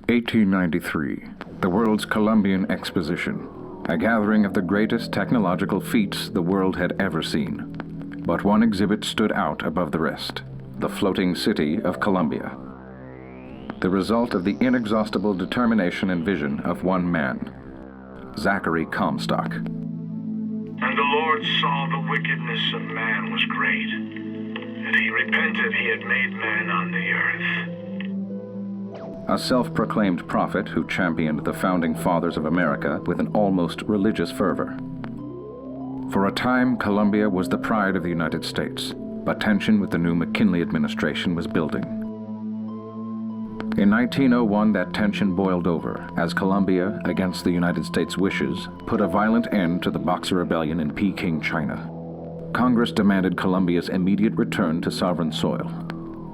1893, the world's Columbian Exposition, a gathering of the greatest technological feats the world had ever seen. But one exhibit stood out above the rest, the floating city of Colombia. The result of the inexhaustible determination and vision of one man, Zachary Comstock. And the Lord saw the wickedness of man was great, and he repented he had made man on the earth. A self-proclaimed prophet who championed the founding fathers of America with an almost religious fervor. For a time, Colombia was the pride of the United States, but tension with the new McKinley administration was building. In 1901, that tension boiled over as Colombia, against the United States' wishes, put a violent end to the Boxer Rebellion in Peking, China. Congress demanded Colombia's immediate return to sovereign soil.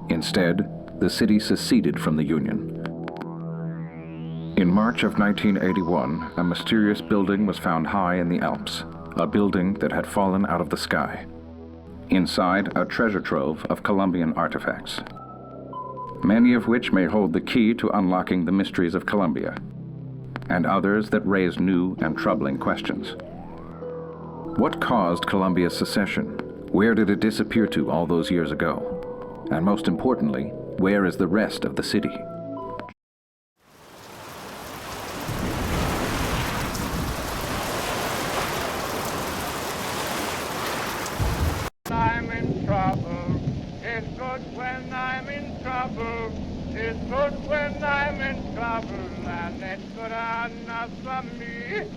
Instead, the city seceded from the Union. In March of 1981, a mysterious building was found high in the Alps, a building that had fallen out of the sky. Inside, a treasure trove of Colombian artifacts, many of which may hold the key to unlocking the mysteries of Colombia, and others that raise new and troubling questions. What caused Colombia's secession? Where did it disappear to all those years ago? And most importantly, where is the rest of the city? I'm in trouble. It's good when I'm in trouble. It's good when I'm in trouble, and it's good enough for me.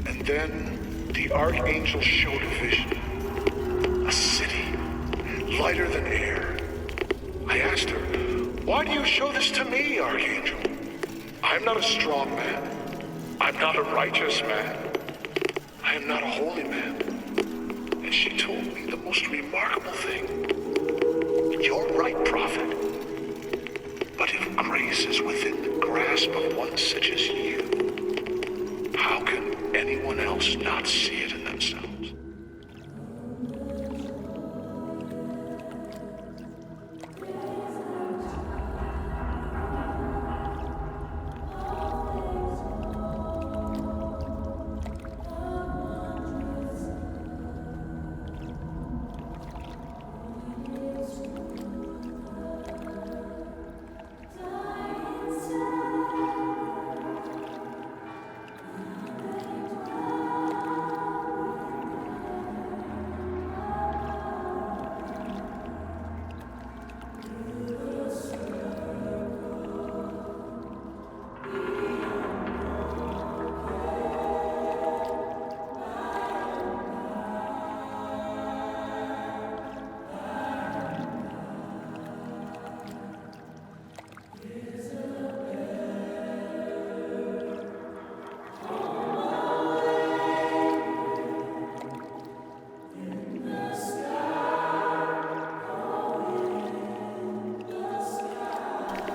And then the archangel showed a vision. A city, lighter than air. I asked her, "Why do you show this to me, archangel? I'm not a strong man. I'm not a righteous man. I am not a holy man." And she told me the most remarkable thing. "You're right, prophet. But if grace is within the grasp of one such as you, how can anyone else not see it in themselves?"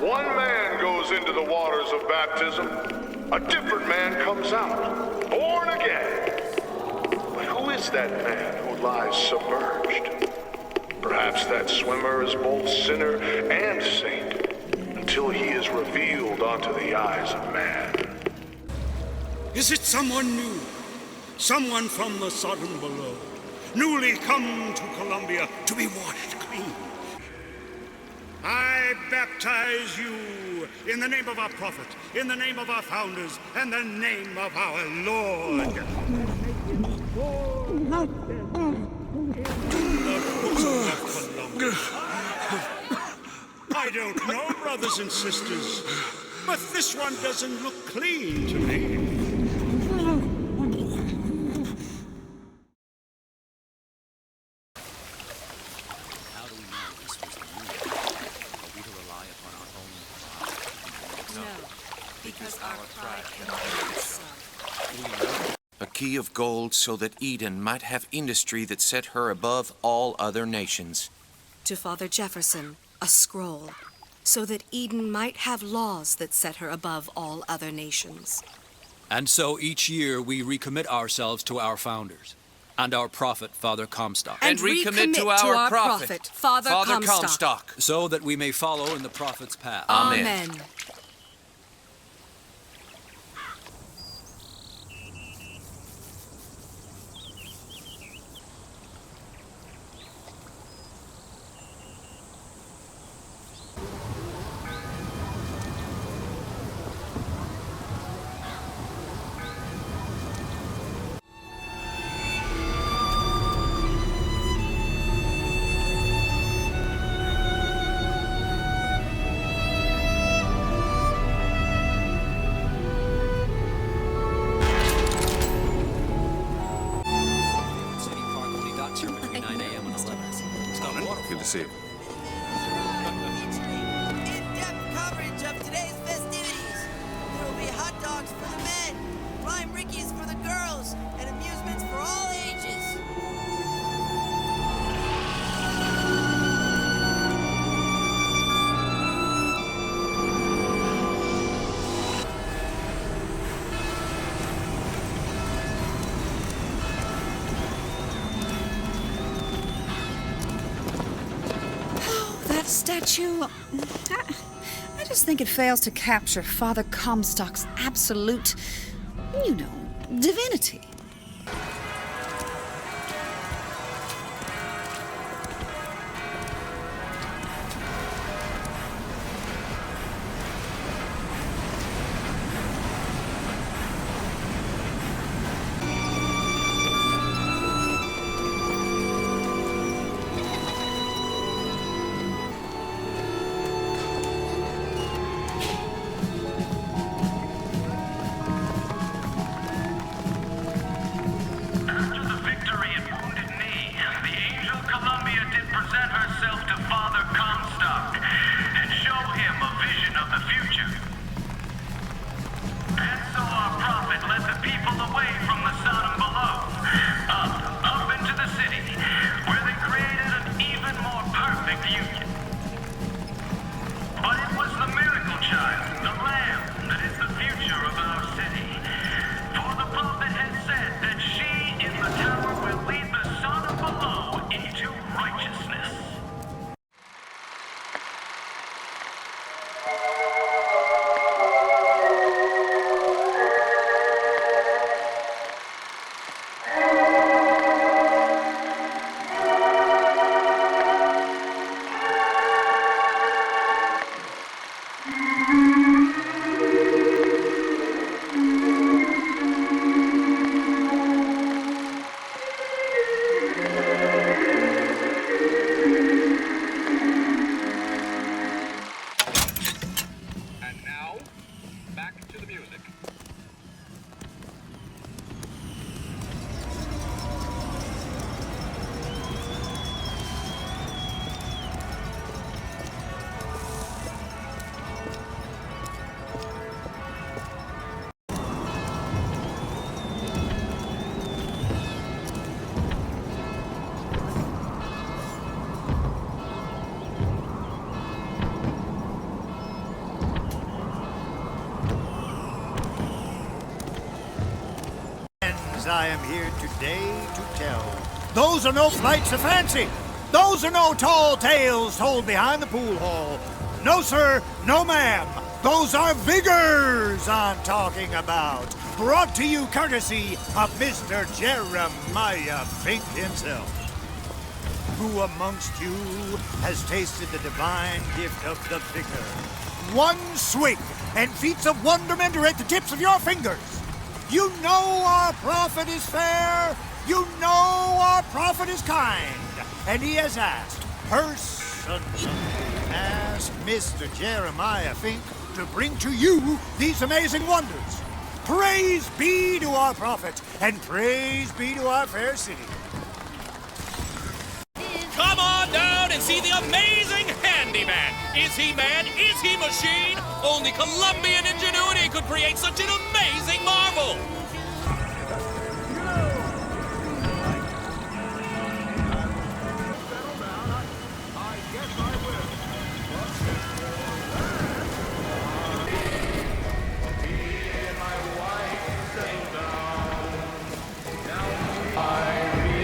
One man goes into the waters of baptism, a different man comes out, born again. But who is that man who lies submerged? Perhaps that swimmer is both sinner and saint, until he is revealed unto the eyes of man. Is it someone new? Someone from the Sodom below, newly come to Colombia to be washed clean? I baptize you in the name of our prophet, in the name of our founders, and the name of our Lord. I don't know, brothers and sisters, but this one doesn't look clean to me. A key of gold so that Eden might have industry that set her above all other nations. To Father Jefferson, a scroll, so that Eden might have laws that set her above all other nations. And so each year we recommit ourselves to our founders. and our prophet, Father Comstock, And recommit to our prophet, Father Comstock, so that we may follow in the prophet's path. Amen. City Park only got here between 9 a.m. and 11. Stop waterfall. Good to see you. In-depth coverage of today's festivities. There will be hot dogs for the men, prime rickies for the girls, and amusements for all ages. That statue, I just think it fails to capture Father Comstock's absolute, divinity. After the victory at Wounded Knee, the Angel Columbia did present herself to Father Comstock and show him a vision of the future. And so our prophet led the people away from the Sodom below, up into the city, where they created an even more perfect union. But it was the miracle child, the Lamb, that is the future of our city. For the prophet had said that she in the tower will lead the Sodom below into righteousness. And now, back to the music. I am here today to tell. Those are no flights of fancy. Those are no tall tales told behind the pool hall. No, sir, no, ma'am. Those are vigors I'm talking about. Brought to you courtesy of Mr. Jeremiah Fink himself. Who amongst you has tasted the divine gift of the vigor? One swig, and feats of wonderment are at the tips of your fingers. You know our prophet is fair. You know our prophet is kind. And he has asked, personally asked Mr. Jeremiah Fink to bring to you these amazing wonders. Praise be to our prophet, and praise be to our fair city. Come on down and see the amazing handyman. Is he man? Is he machine? Only Colombian ingenuity could create such an amazing marvel. I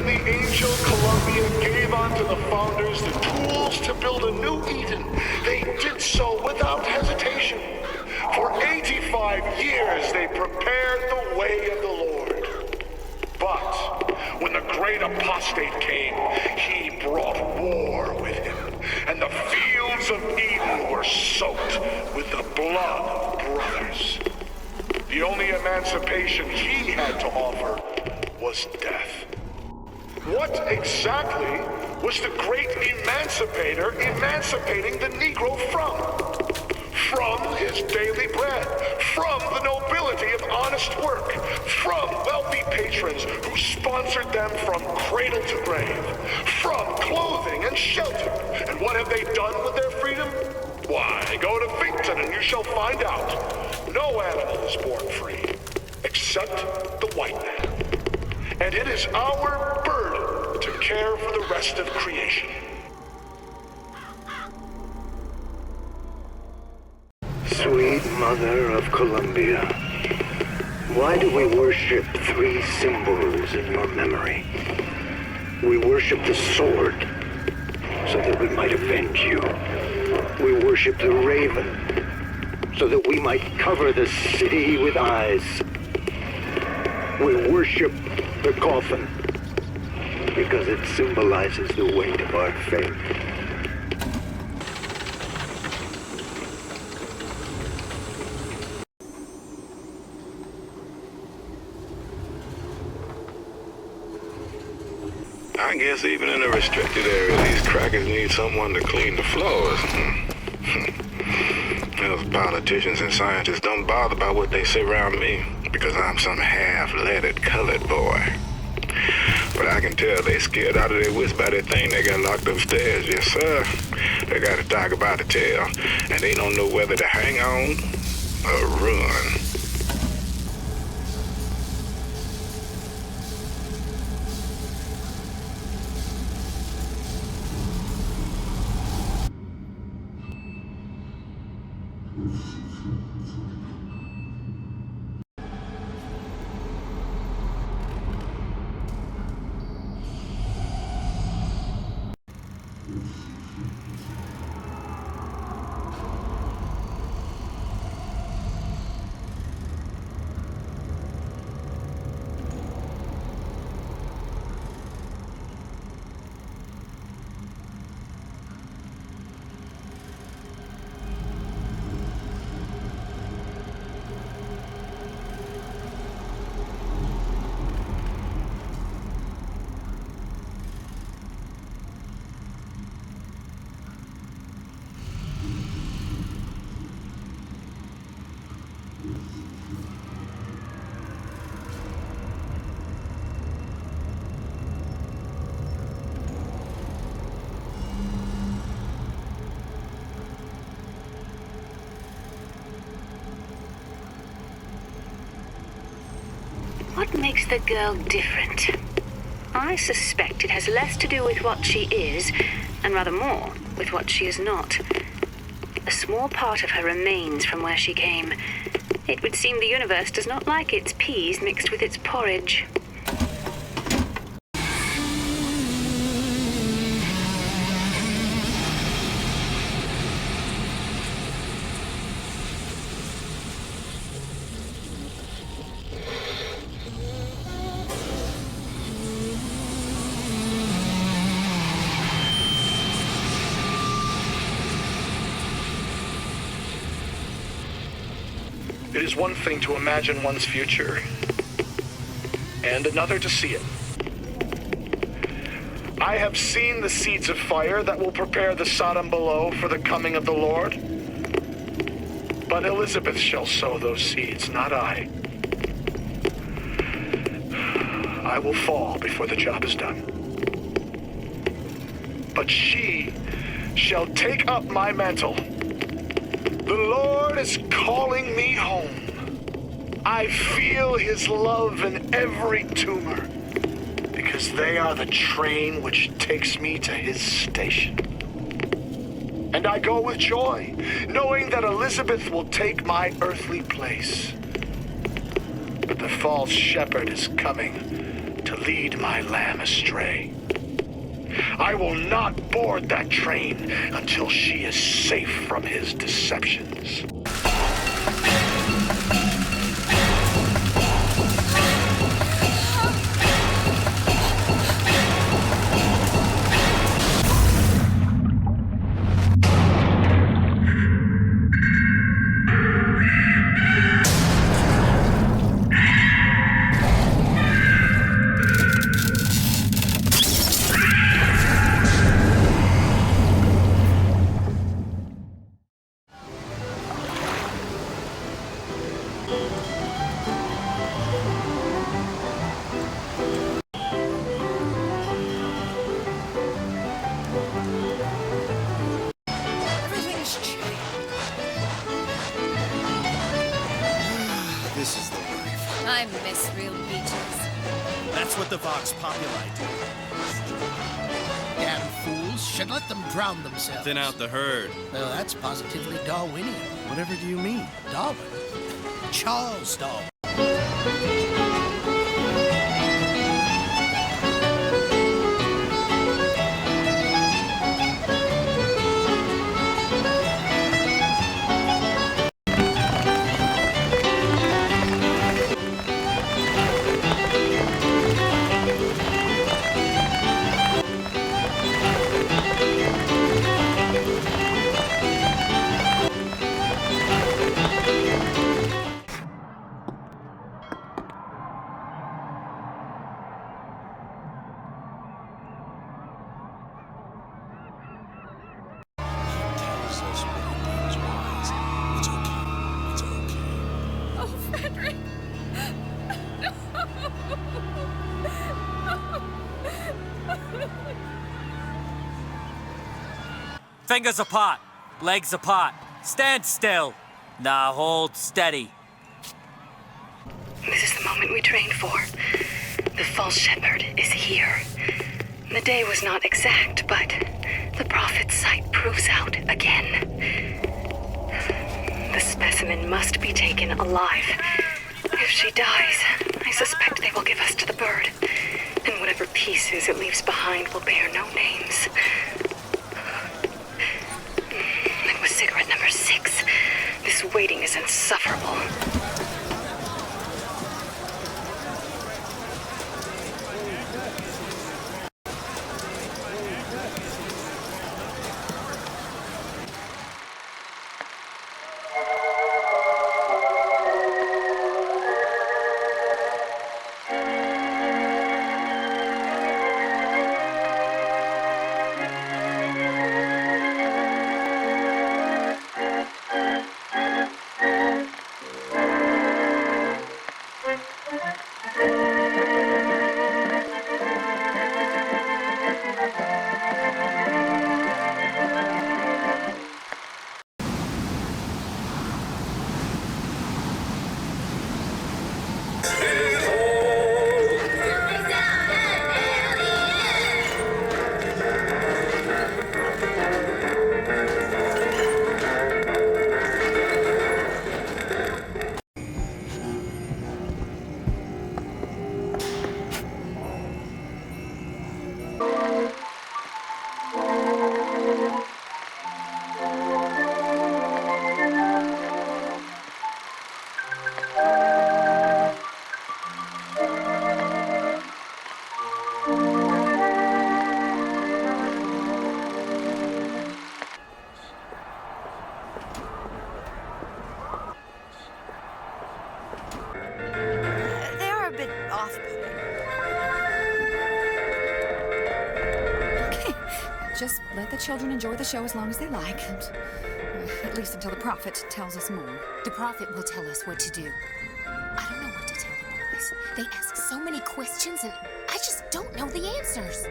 When the angel Columbia gave unto the founders the tools to build a new Eden, they did so without hesitation. For 85 years they prepared the way of the Lord. But when the great apostate came, he brought war with him, and the fields of Eden were soaked with the blood of brothers. The only emancipation he had to offer was death. What exactly was the great emancipator emancipating the Negro from? From his daily bread, from the nobility of honest work, from wealthy patrons who sponsored them from cradle to grave, from clothing and shelter. And what have they done with their freedom? Why, go to Finkton and you shall find out. No animal is born free, except the white man. And it is our burden to care for the rest of creation. Sweet Mother of Columbia, why do we worship three symbols in your memory? We worship the sword, so that we might avenge you. We worship the raven, so that we might cover the city with eyes. We worship the coffin, because it symbolizes the weight of our faith. I guess even in a restricted area, these crackers need someone to clean the floors. Those politicians and scientists don't bother about what they say around me, because I'm some half-leaded colored boy. But I can tell they scared out of their wits by that thing they got locked upstairs. Yes, sir. They got a dog about to tell, and they don't know whether to hang on or run. What makes the girl different? I suspect it has less to do with what she is, and rather more with what she is not. A small part of her remains from where she came. It would seem the universe does not like its peas mixed with its porridge. It is one thing to imagine one's future, and another to see it. I have seen the seeds of fire that will prepare the Sodom below for the coming of the Lord. But Elizabeth shall sow those seeds, not I. I will fall before the job is done. But she shall take up my mantle. The Lord is calling me home. I feel his love in every tumor, because they are the train which takes me to his station. And I go with joy, knowing that Elizabeth will take my earthly place. But the false shepherd is coming to lead my lamb astray. I will not board that train until she is safe from his deceptions. Everything's changed. This is the life. I miss real beaches. That's what the Vox Populi do. Damn fools. Should let them drown themselves. Thin out the herd. Well, that's positively Darwinian. Whatever do you mean? Darwin. Charles Darwin. Oh, Frederick! Fingers apart, legs apart. Stand still. Now hold steady. This is the moment we trained for. The false shepherd is here. The day was not exact, but the prophet's sight proves out again. The specimen must be taken alive. If she dies, I suspect they will give us to the bird. And whatever pieces it leaves behind will bear no names. It was cigarette number 6. This waiting is insufferable. They are a bit off-putting. Okay, just let the children enjoy the show as long as they like. And, at least until the prophet tells us more. The prophet will tell us what to do. I don't know what to tell the boys. They ask so many questions and I just don't know the answers.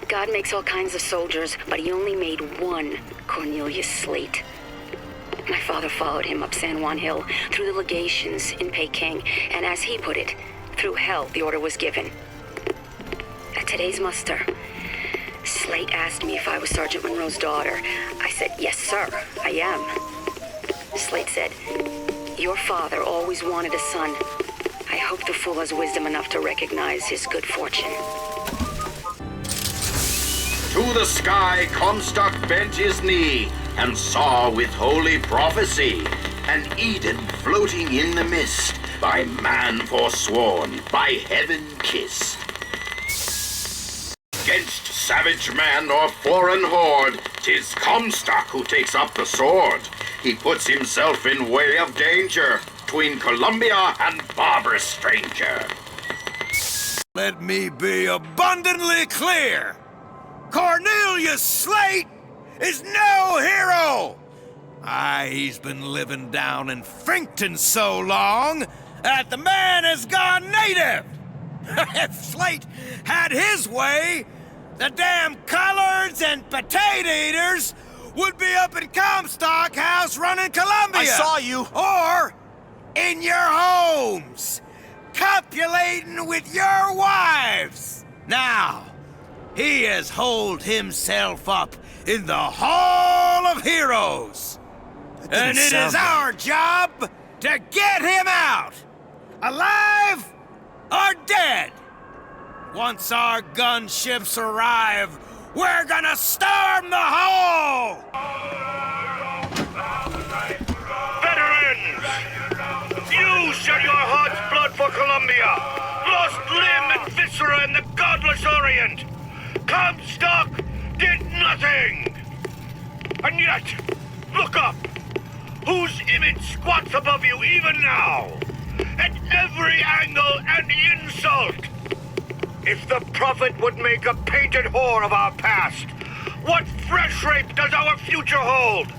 God makes all kinds of soldiers, but he only made one Cornelius Slate. My father followed him up San Juan Hill, through the legations in Peking, and as he put it, through hell the order was given. At today's muster, Slate asked me if I was Sergeant Monroe's daughter. I said, yes, sir, I am. Slate said, your father always wanted a son, I hope the fool has wisdom enough to recognize his good fortune. To the sky Comstock bent his knee and saw with holy prophecy an Eden floating in the mist, by man forsworn, by heaven kissed. 'Gainst savage man or foreign horde, 'tis Comstock who takes up the sword. He puts himself in way of danger, 'tween Colombia and barbarous stranger. Let me be abundantly clear. Cornelius Slate is no hero. He's been living down in Frankton so long that the man has gone native. If Slate had his way, the damn collards and potato eaters would be up in Comstock House running Columbia. I saw you. Or in your homes, copulating with your wives. Now, he has holed himself up in the Hall of Heroes. And it is our job to get him out, alive or dead. Once our gunships arrive, we're gonna storm the hall! Veterans! You shed your heart's blood for Colombia, lost limb and viscera in the godless Orient. Comstock did nothing! And yet, look up! Whose image squats above you even now? At every angle and insult! If the prophet would make a painted whore of our past, what fresh rape does our future hold?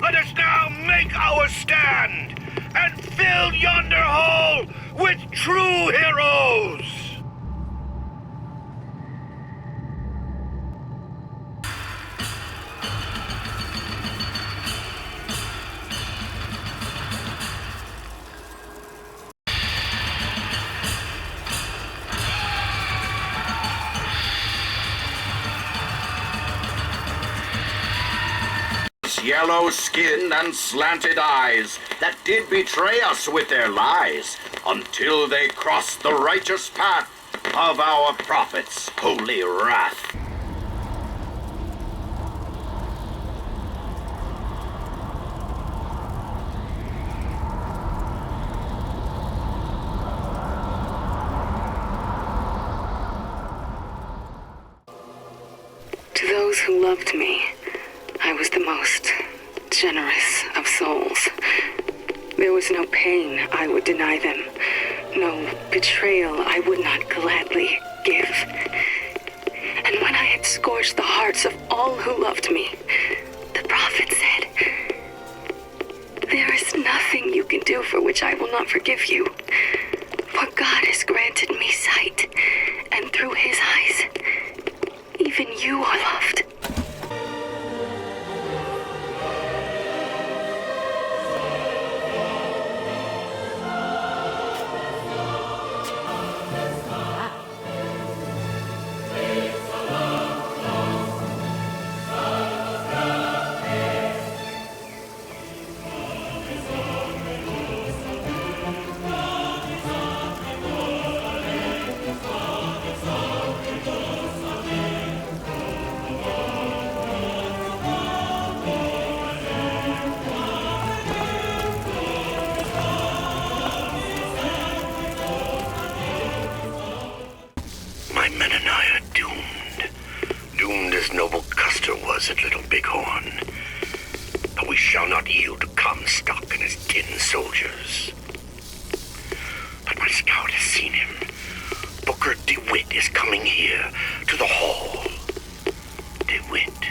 Let us now make our stand and fill yonder hole with true heroes! Yellow skin and slanted eyes that did betray us with their lies until they crossed the righteous path of our prophet's holy wrath. To those who loved me, I was the most generous of souls. There was no pain I would deny them, no betrayal I would not gladly give. And when I had scorched the hearts of all who loved me, the prophet said, "There is nothing you can do for which I will not forgive you. For God has granted me sight, and through his eyes, even you are loved." My men and I are doomed. Doomed as noble Custer was at Little Bighorn. But we shall not yield to Comstock and his 10 soldiers. But my scout has seen him. Booker DeWitt is coming here to the hall. DeWitt.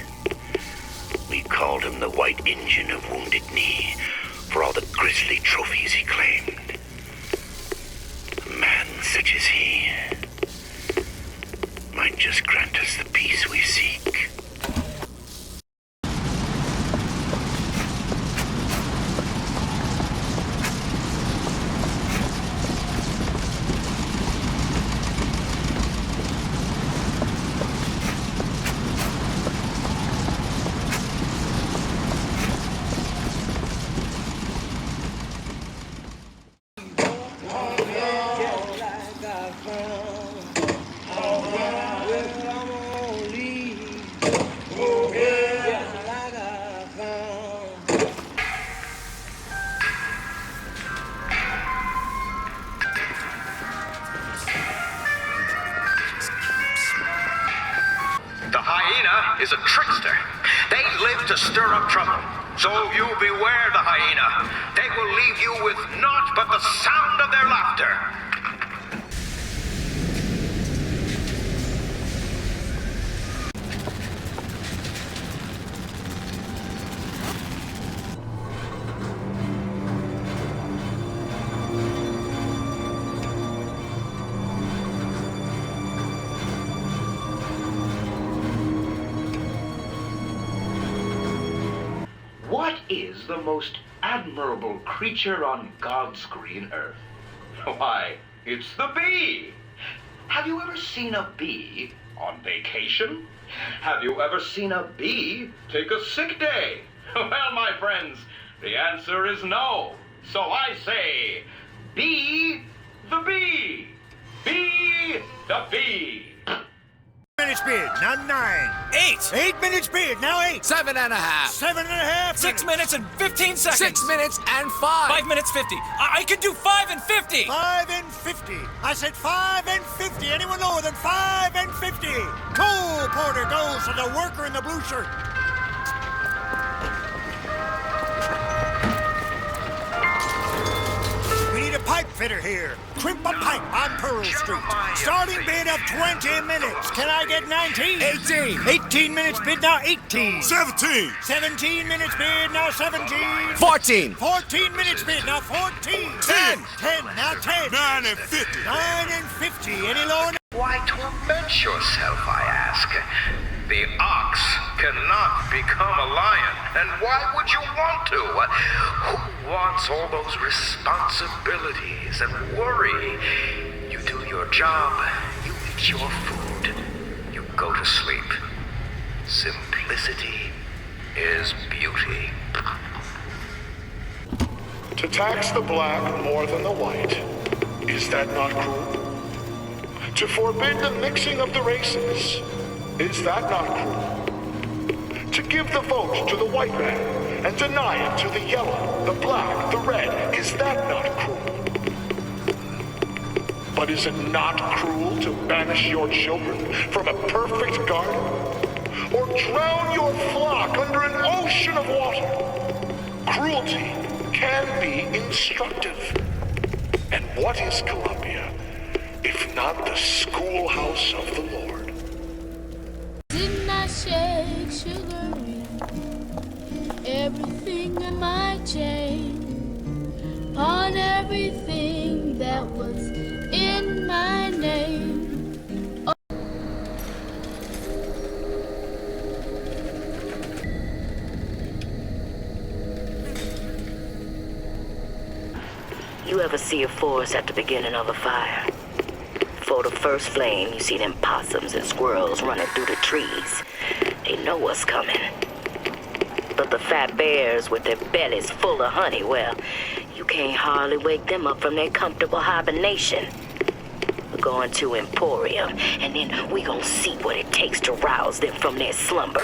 We called him the White Injun of Wounded Knee for all the grisly trophies he claimed. A man such as he might just grant us the peace we seek. So you beware the hyena. They will leave you with naught but the sound of their laughter. What is the most admirable creature on God's green earth? Why, it's the bee! Have you ever seen a bee on vacation? Have you ever seen a bee take a sick day? Well, my friends, the answer is no. So I say, be the bee! Be the bee! 8 minutes bid, now 9. 8. 8 minutes bid, now 8. 7.5. 7.5. 6 minutes and 15 seconds. 6 minutes and 5. 5 minutes 50. I could do 5 and 50. 5 and 50. I said 5 and 50. Anyone lower than 5 and 50? Cole Porter goes to the worker in the blue shirt. We need a pipe fitter here. Crimp a pipe on Pearl Street. Starting bid of 20 minutes. Can I get 19? 18. 18 minutes bid, now 18. 17. 17 minutes bid, now 17. 14. 14 minutes bid, now 14. 10. 10, now 10. 9 and 50. 9 and 50. Any lower? Why torment yourself, I ask? The ox cannot become a lion, and why would you want to? Who wants all those responsibilities and worry? You do your job, you eat your food, you go to sleep. Simplicity is beauty. To tax the black more than the white, is that not cruel? To forbid the mixing of the races, is that not cruel? To give the vote to the white man and deny it to the yellow, the black, the red, is that not cruel? But is it not cruel to banish your children from a perfect garden? Or drown your flock under an ocean of water? Cruelty can be instructive. And what is Colombia, if not the schoolhouse of the Lord? Didn't I shake sugar everything in my chain on everything that was in my name? Oh. You ever see a forest at the beginning of a fire? Before the first flame, you see them possums and squirrels running through the trees. They know what's coming. But the fat bears with their bellies full of honey, well, you can't hardly wake them up from their comfortable hibernation. We're going to Emporium, and then we gonna see what it takes to rouse them from their slumber.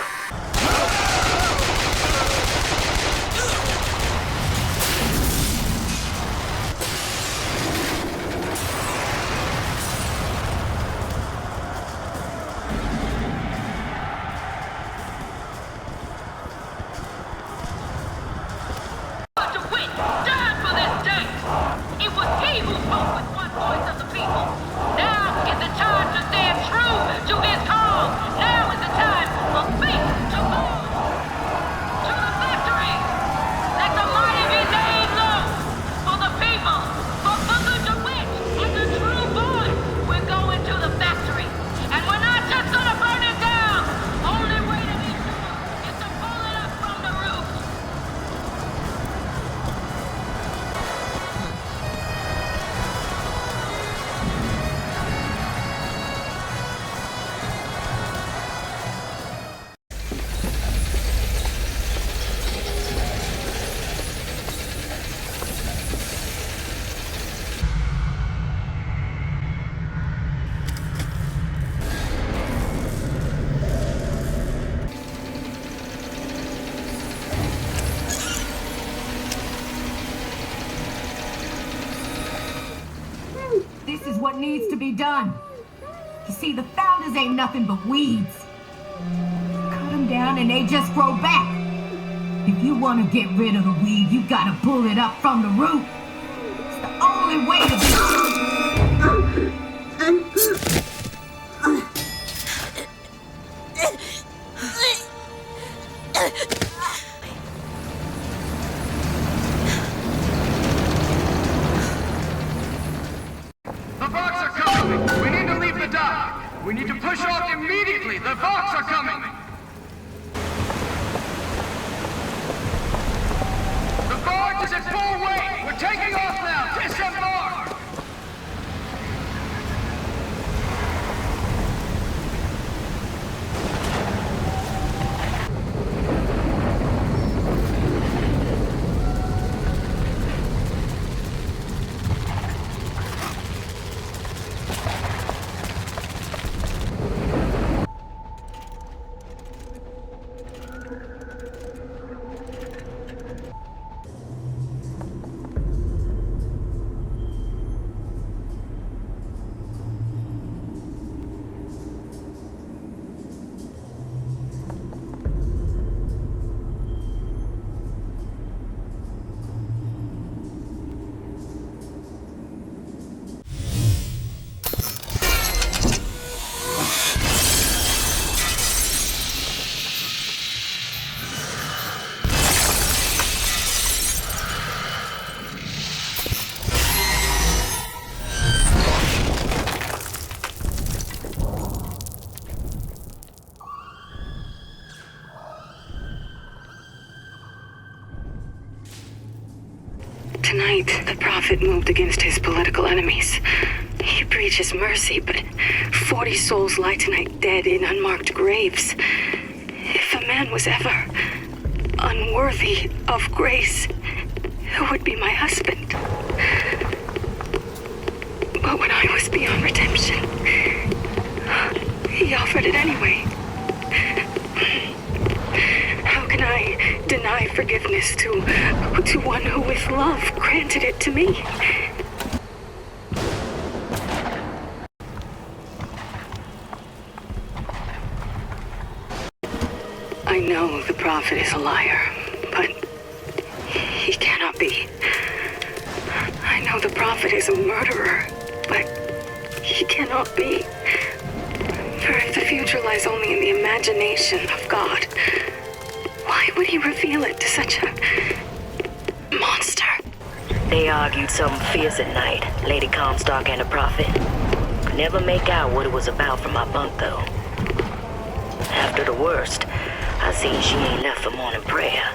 This is what needs to be done. You see, the founders ain't nothing but weeds. Cut them down and they just grow back. If you want to get rid of the weed, you gotta pull it up from the root. It's the only way to be. The Vox are coming! We need to leave the dock! We need to push off immediately! The Vox are coming! The barge is at full weight! We're taking off now! Disembark! Tonight, the Prophet moved against his political enemies. He preaches mercy, but 40 souls lie tonight dead in unmarked graves. If a man was ever unworthy of grace, it would be my husband. But when I was beyond redemption, he offered it anyway. How can I deny forgiveness to one who with love granted it to me? I know the Prophet is a liar, but he cannot be. I know the Prophet is a murderer, but he cannot be. For if the future lies only in the imagination of God, why would he reveal it to such a monster? They argued something fierce at night, Lady Comstock and the Prophet. Could never make out what it was about from my bunk, though. After the worst, I seen she ain't left for morning prayer.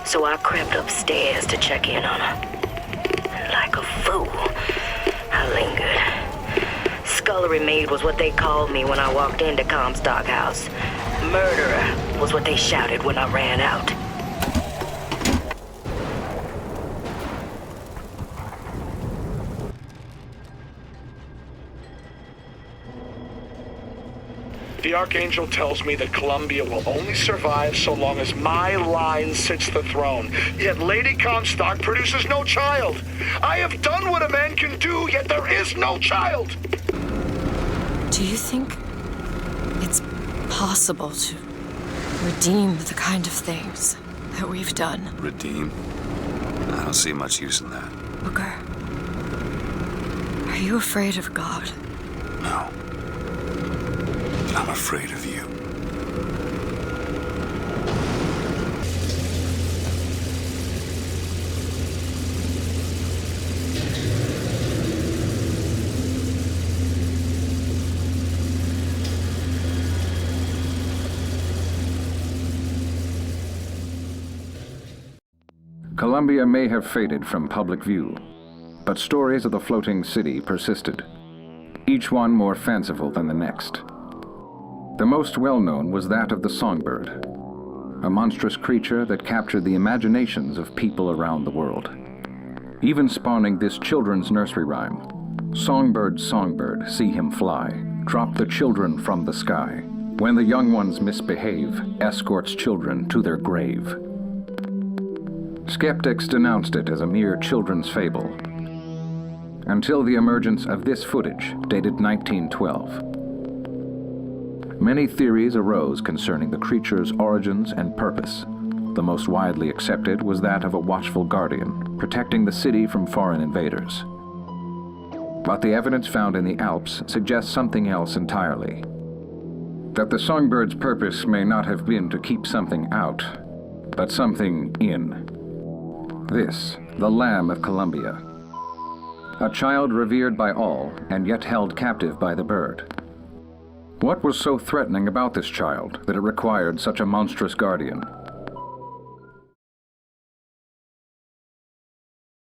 So I crept upstairs to check in on her. And like a fool, I lingered. Scullery maid was what they called me when I walked into Comstock House. Murderer was what they shouted when I ran out. The Archangel tells me that Columbia will only survive so long as my line sits the throne. Yet Lady Comstock produces no child. I have done what a man can do, yet there is no child. Do you think it's possible to redeem the kind of things that we've done? Redeem? I don't see much use in that. Booker, are you afraid of God? No. I'm afraid of you. Colombia may have faded from public view, but stories of the floating city persisted, each one more fanciful than the next. The most well-known was that of the songbird, a monstrous creature that captured the imaginations of people around the world, even spawning this children's nursery rhyme, "Songbird, songbird, see him fly, drop the children from the sky. When the young ones misbehave, escorts children to their grave." Skeptics denounced it as a mere children's fable, until the emergence of this footage dated 1912. Many theories arose concerning the creature's origins and purpose, The most widely accepted was that of a watchful guardian, protecting the city from foreign invaders. But the evidence found in the Alps suggests something else entirely. That the songbird's purpose may not have been to keep something out, but something in. This, the Lamb of Colombia. A child revered by all, and yet held captive by the bird. What was so threatening about this child that it required such a monstrous guardian?